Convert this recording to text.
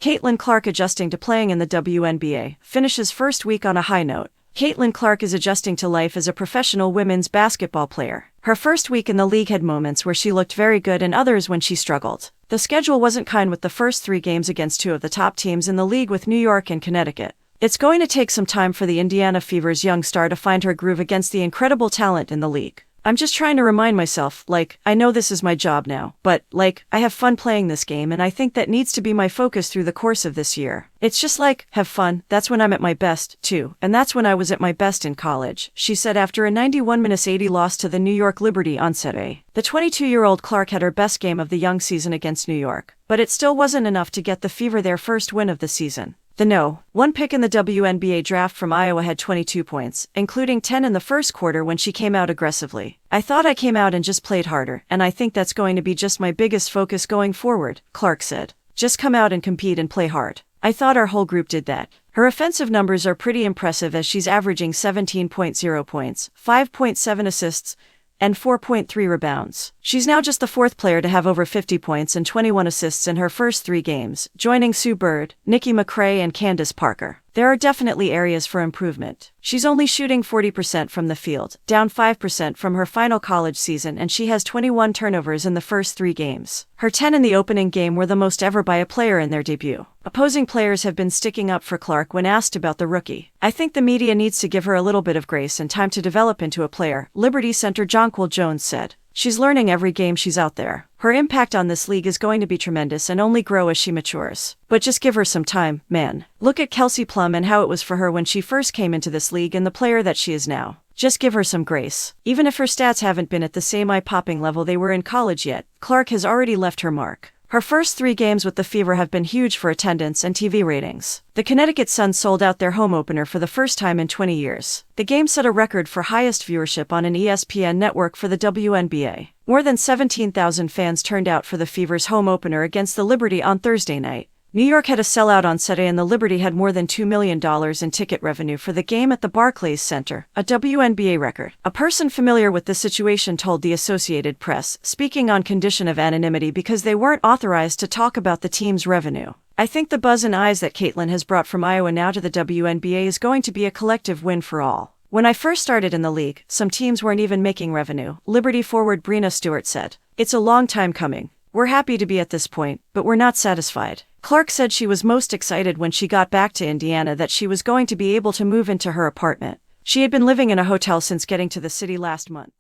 Caitlin Clark adjusting to playing in the WNBA, finishes first week on a high note. Caitlin Clark is adjusting to life as a professional women's basketball player. Her first week in the league had moments where she looked very good and others when she struggled. The schedule wasn't kind with the first 3 games against 2 of the top teams in the league with New York and Connecticut. It's going to take some time for the Indiana Fever's young star to find her groove against the incredible talent in the league. I'm just trying to remind myself, I know this is my job now, but, I have fun playing this game and I think that needs to be my focus through the course of this year. It's just have fun, that's when I'm at my best, too, and that's when I was at my best in college, she said after a 91-80 loss to the New York Liberty on Saturday. The 22-year-old Clark had her best game of the young season against New York, but it still wasn't enough to get the Fever their first win of the season. The No. 1 pick in the WNBA draft from Iowa had 22 points, including 10 in the first quarter when she came out aggressively. I thought I came out and just played harder, and I think that's going to be just my biggest focus going forward, Clark said. Just come out and compete and play hard. I thought our whole group did that. Her offensive numbers are pretty impressive as she's averaging 17.0 points, 5.7 assists, and 4.3 rebounds. She's now just the 4th player to have over 50 points and 21 assists in her first 3 games, joining Sue Bird, Nikki McCray and Candace Parker. There are definitely areas for improvement. She's only shooting 40% from the field, down 5% from her final college season, and she has 21 turnovers in the first 3 games. Her 10 in the opening game were the most ever by a player in their debut. Opposing players have been sticking up for Clark when asked about the rookie. I think the media needs to give her a little bit of grace and time to develop into a player, Liberty center Jonquil Jones said. She's learning every game she's out there. Her impact on this league is going to be tremendous and only grow as she matures. But just give her some time, man. Look at Kelsey Plum and how it was for her when she first came into this league and the player that she is now. Just give her some grace. Even if her stats haven't been at the same eye-popping level they were in college yet, Clark has already left her mark. Her first 3 games with the Fever have been huge for attendance and TV ratings. The Connecticut Sun sold out their home opener for the first time in 20 years. The game set a record for highest viewership on an ESPN network for the WNBA. More than 17,000 fans turned out for the Fever's home opener against the Liberty on Thursday night. New York had a sellout on Saturday and the Liberty had more than $2 million in ticket revenue for the game at the Barclays Center, a WNBA record. A person familiar with the situation told the Associated Press, speaking on condition of anonymity because they weren't authorized to talk about the team's revenue. I think the buzz and eyes that Caitlin has brought from Iowa now to the WNBA is going to be a collective win for all. When I first started in the league, some teams weren't even making revenue, Liberty forward Breena Stewart said. It's a long time coming. We're happy to be at this point, but we're not satisfied. Clark said she was most excited when she got back to Indiana that she was going to be able to move into her apartment. She had been living in a hotel since getting to the city last month.